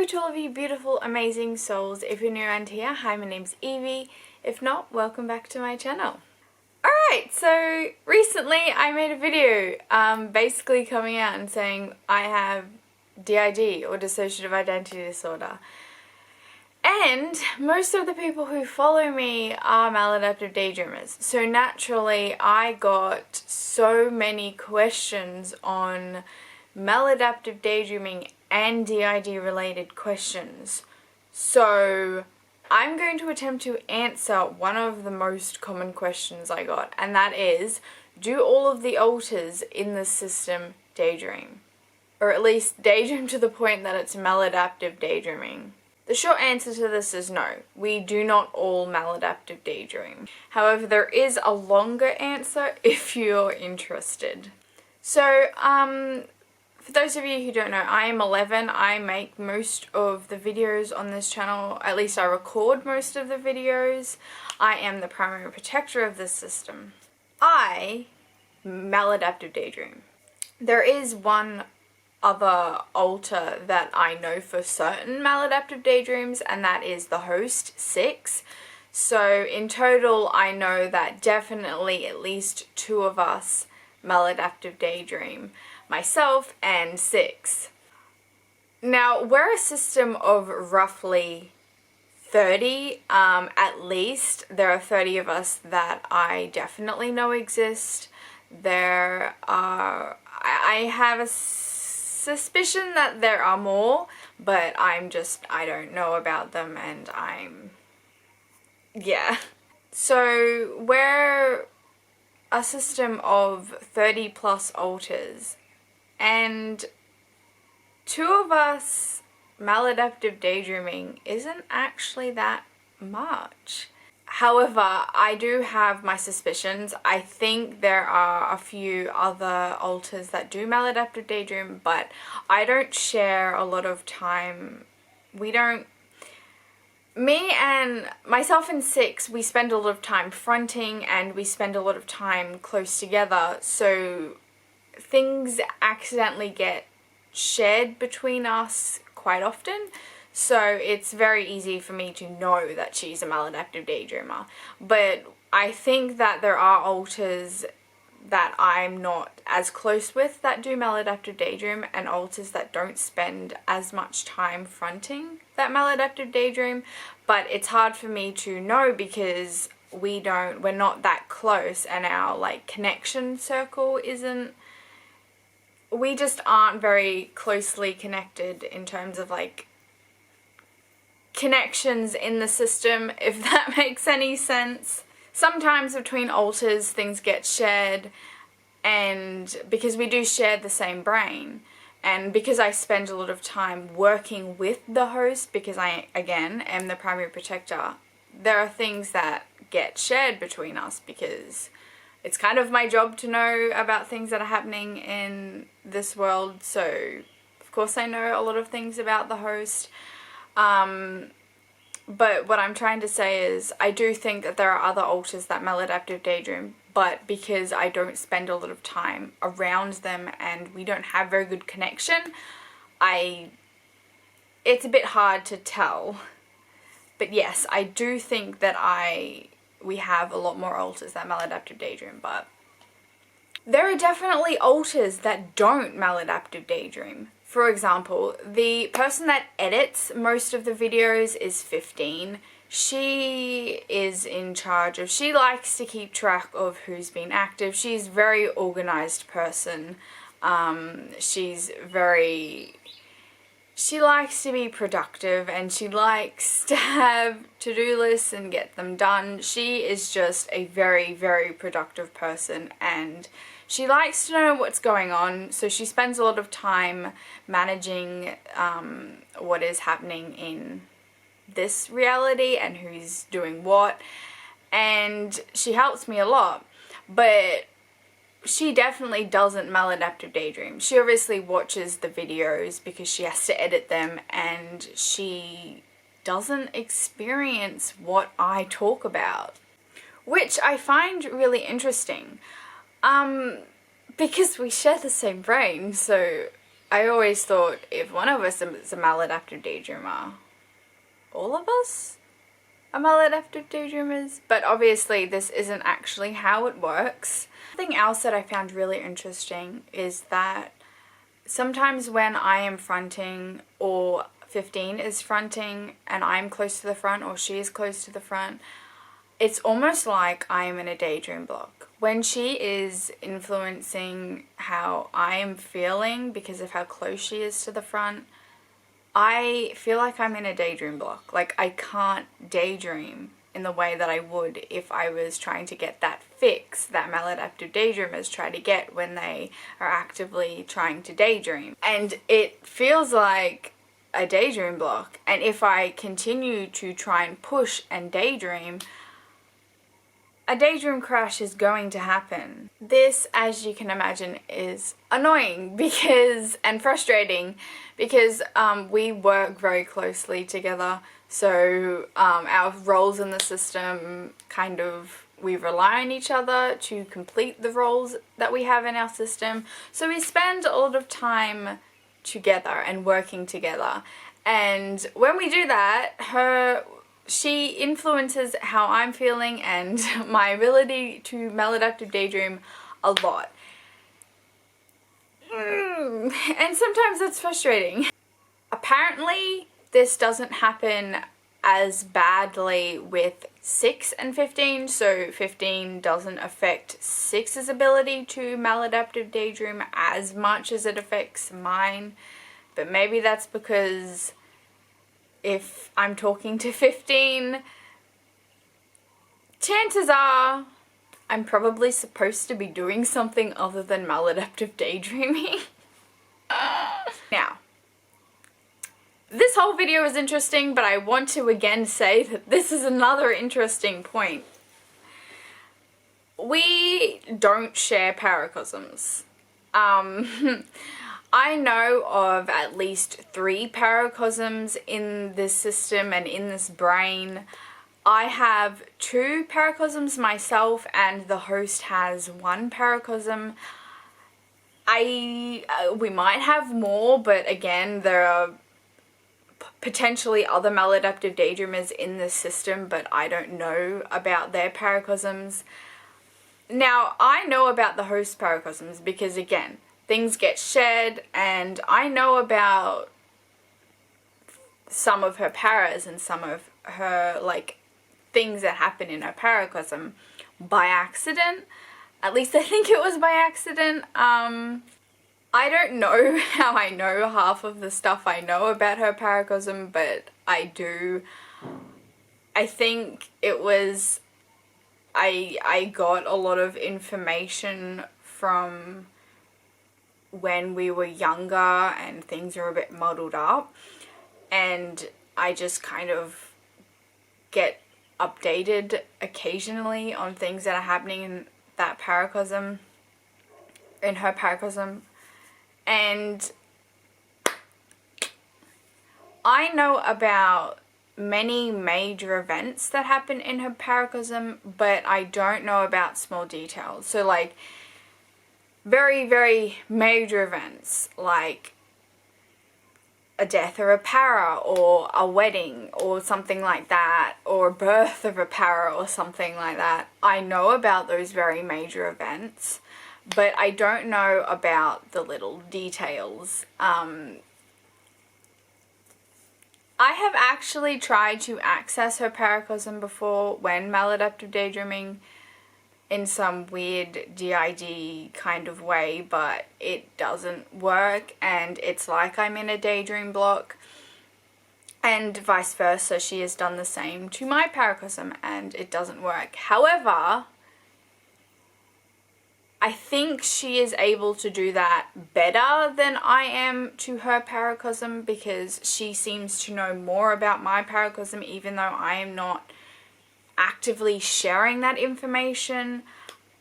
to all of you beautiful, amazing souls. If you're new around here, hi, my name's Evie. If not, welcome back to my channel. Alright, so recently I made a video basically coming out and saying I have DID or dissociative identity disorder. And most of the people who follow me are maladaptive daydreamers. So naturally I got so many questions on maladaptive daydreaming and DID related questions. So I'm going to attempt to answer one of the most common questions I got, and that is, do all of the alters in the system daydream? Or at least daydream to the point that it's maladaptive daydreaming? The short answer to this is no. We do not all maladaptive daydream. However, there is a longer answer if you're interested. So, for those of you who don't know, I am 11. I make most of the videos on this channel, at least I record most of the videos. I am the primary protector of this system. I maladaptive daydream. There is one other alter that I know for certain maladaptive daydreams, and that is the host, 6. So in total, I know that definitely at least 2 of us maladaptive daydream. Myself and 6. Now, we're a system of roughly 30, at least. There are 30 of us that I definitely know exist. I have a suspicion that there are more, but I don't know about them, and yeah. So, we're a system of 30 plus alters. And 2 of us maladaptive daydreaming isn't actually that much. However, I do have my suspicions. I think there are a few other alters that do maladaptive daydream, but I don't share a lot of time. Me and myself and 6, we spend a lot of time fronting and we spend a lot of time close together, so things accidentally get shared between us quite often, so it's very easy for me to know that she's a maladaptive daydreamer. But I think that there are alters that I'm not as close with that do maladaptive daydream, and alters that don't spend as much time fronting that maladaptive daydream, but it's hard for me to know because we're not that close, and our connection circle isn't. We just aren't very closely connected in terms of connections in the system, if that makes any sense. Sometimes between alters things get shared, and because we do share the same brain, and because I spend a lot of time working with the host, because I, again, am the primary protector, there are things that get shared between us because it's kind of my job to know about things that are happening in this world, so of course I know a lot of things about the host. But what I'm trying to say is I do think that there are other alters that maladaptive daydream, but because I don't spend a lot of time around them and we don't have very good connection, it's a bit hard to tell. But yes, I do think that we have a lot more alters that maladaptive daydream, but there are definitely alters that don't maladaptive daydream. For example, the person that edits most of the videos is 15. She is in charge of, she likes to keep track of who's been active. She's a very organized person. She likes to be productive, and she likes to have to-do lists and get them done. She is just a very, very productive person, and she likes to know what's going on, so she spends a lot of time managing what is happening in this reality and who's doing what, and she helps me a lot. But she definitely doesn't maladaptive daydream. She obviously watches the videos because she has to edit them, and she doesn't experience what I talk about, which I find really interesting. Because we share the same brain, so I always thought if one of us is a maladaptive daydreamer, all of us are maladaptive daydreamers. But obviously this isn't actually how it works. Something else that I found really interesting is that sometimes when I am fronting, or 15 is fronting and I'm close to the front, or she is close to the front, it's almost like I am in a daydream block. When she is influencing how I am feeling because of how close she is to the front, I feel like I'm in a daydream block. Like, I can't daydream in the way that I would if I was trying to get that fix that maladaptive daydreamers try to get when they are actively trying to daydream. And it feels like a daydream block. And if I continue to try and push and daydream, a daydream crash is going to happen. This, as you can imagine, is annoying because, and frustrating, because we work very closely together. So our roles in the system kind of, we rely on each other to complete the roles that we have in our system. So we spend a lot of time together and working together. And when we do that, she influences how I'm feeling and my ability to maladaptive daydream a lot. And sometimes that's frustrating. Apparently, this doesn't happen as badly with 6 and 15, so 15 doesn't affect 6's ability to maladaptive daydream as much as it affects mine. But maybe that's because if I'm talking to 15, chances are I'm probably supposed to be doing something other than maladaptive daydreaming. Now, this whole video is interesting, but I want to again say that this is another interesting point. We don't share paracosms. I know of at least 3 paracosms in this system and in this brain. I have 2 paracosms myself, and the host has 1 paracosm. We might have more, but again, there are potentially other maladaptive daydreamers in this system, but I don't know about their paracosms. Now, I know about the host paracosms because, again, things get shared, and I know about some of her paras and some of her, like, things that happen in her paracosm by accident. At least I think it was by accident. I don't know how I know half of the stuff I know about her paracosm, but I do. I think it was, I got a lot of information from when we were younger and things were a bit muddled up, and I just kind of get updated occasionally on things that are happening in that paracosm, in her paracosm. And I know about many major events that happen in her paracosm, but I don't know about small details. So, like, very, very major events, like a death of a para, or a wedding, or something like that, or a birth of a para, or something like that. I know about those very major events, but I don't know about the little details. I have actually tried to access her paracosm before when maladaptive daydreaming in some weird DID kind of way, but it doesn't work, and it's like I'm in a daydream block, and vice versa. She has done the same to my paracosm and it doesn't work. However, I think she is able to do that better than I am to her paracosm, because she seems to know more about my paracosm even though I am not actively sharing that information.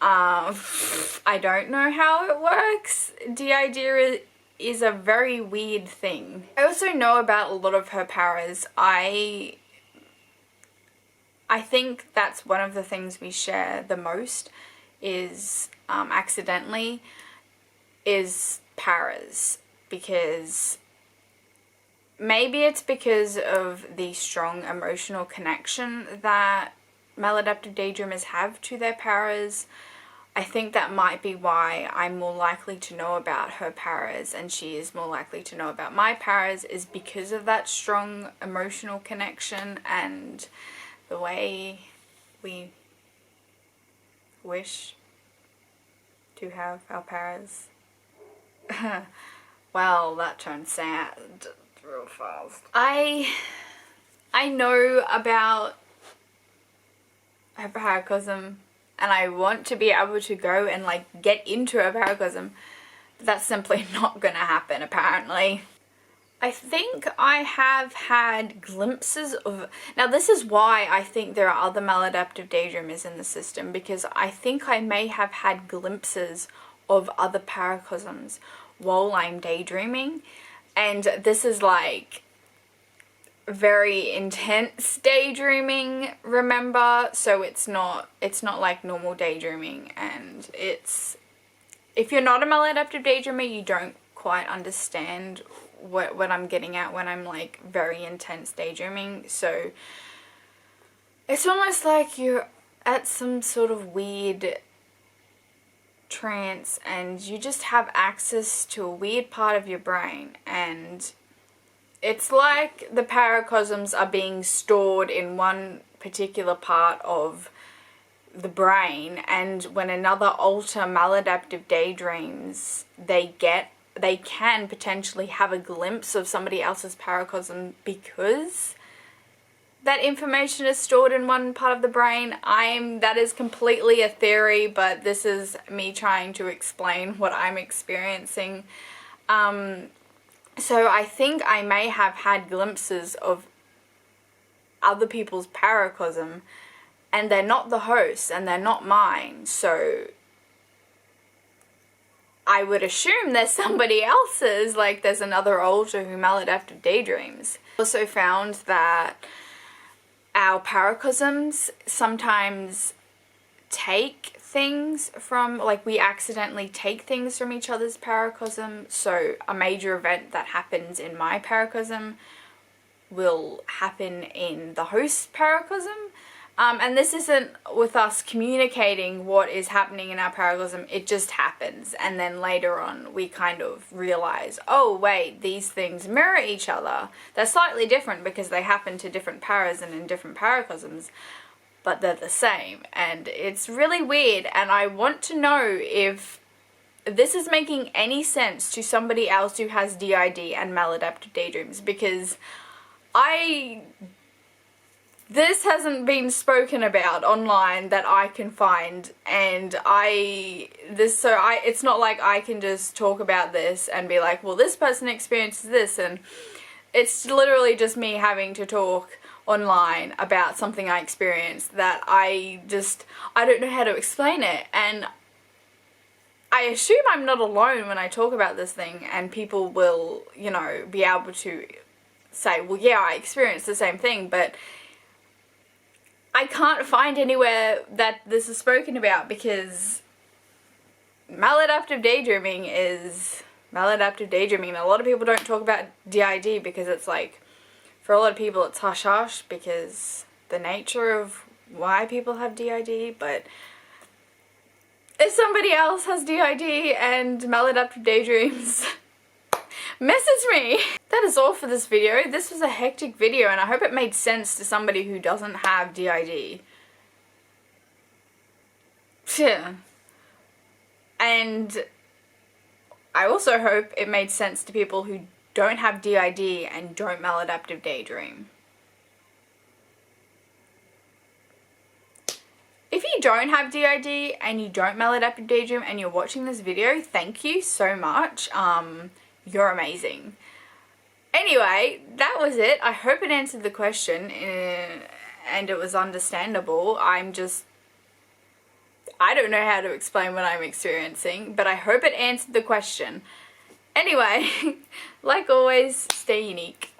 I don't know how it works. DID is a very weird thing. I also know about a lot of her paras. I think that's one of the things we share the most is accidentally is paras. because maybe it's because of the strong emotional connection that maladaptive daydreamers have to their paras. I think that might be why I'm more likely to know about her paras and she is more likely to know about my paras, is because of that strong emotional connection and the way we wish to have our paras. Well, that turned sad real fast. I know about her paracosm and I want to be able to go and like get into a paracosm, but that's simply not gonna happen apparently. I think I have had glimpses of, now this is why I think there are other maladaptive daydreamers in the system, because I think I may have had glimpses of other paracosms while I'm daydreaming, and this is like very intense daydreaming, remember, so it's not like normal daydreaming, and it's, if you're not a maladaptive daydreamer you don't quite understand what I'm getting at when I'm like very intense daydreaming. So it's almost like you're at some sort of weird trance and you just have access to a weird part of your brain, and it's like the paracosms are being stored in one particular part of the brain, and when another alter maladaptive daydreams, they can potentially have a glimpse of somebody else's paracosm because that information is stored in one part of the brain. That is completely a theory, but this is me trying to explain what I'm experiencing. So I think I may have had glimpses of other people's paracosm, and they're not the host and they're not mine, so I would assume there's somebody else's, like there's another alter who maladaptive daydreams. Also found that our paracosms sometimes take things from, like we accidentally take things from each other's paracosm. So a major event that happens in my paracosm will happen in the host's paracosm. And this isn't with us communicating what is happening in our paracosm, it just happens, and then later on we kind of realize, oh wait, these things mirror each other. They're slightly different because they happen to different paras and in different paracosms, but they're the same, and it's really weird, and I want to know if this is making any sense to somebody else who has DID and maladaptive daydreams, because this hasn't been spoken about online that I can find, and it's not like I can just talk about this and be like, well, this person experiences this, and it's literally just me having to talk online about something I experienced that I don't know how to explain it, and I assume I'm not alone when I talk about this thing, and people will, you know, be able to say, well, yeah, I experienced the same thing, but I can't find anywhere that this is spoken about, because maladaptive daydreaming is maladaptive daydreaming. And a lot of people don't talk about DID because it's like, for a lot of people it's hush-hush because the nature of why people have DID, but if somebody else has DID and maladaptive daydreams, message me! That is all for this video. This was a hectic video and I hope it made sense to somebody who doesn't have DID. And I also hope it made sense to people who don't have DID and don't maladaptive daydream. If you don't have DID and you don't maladaptive daydream and you're watching this video, thank you so much. You're amazing. Anyway, that was it. I hope it answered the question and it was understandable. I don't know how to explain what I'm experiencing, but I hope it answered the question. Anyway, like always, stay unique.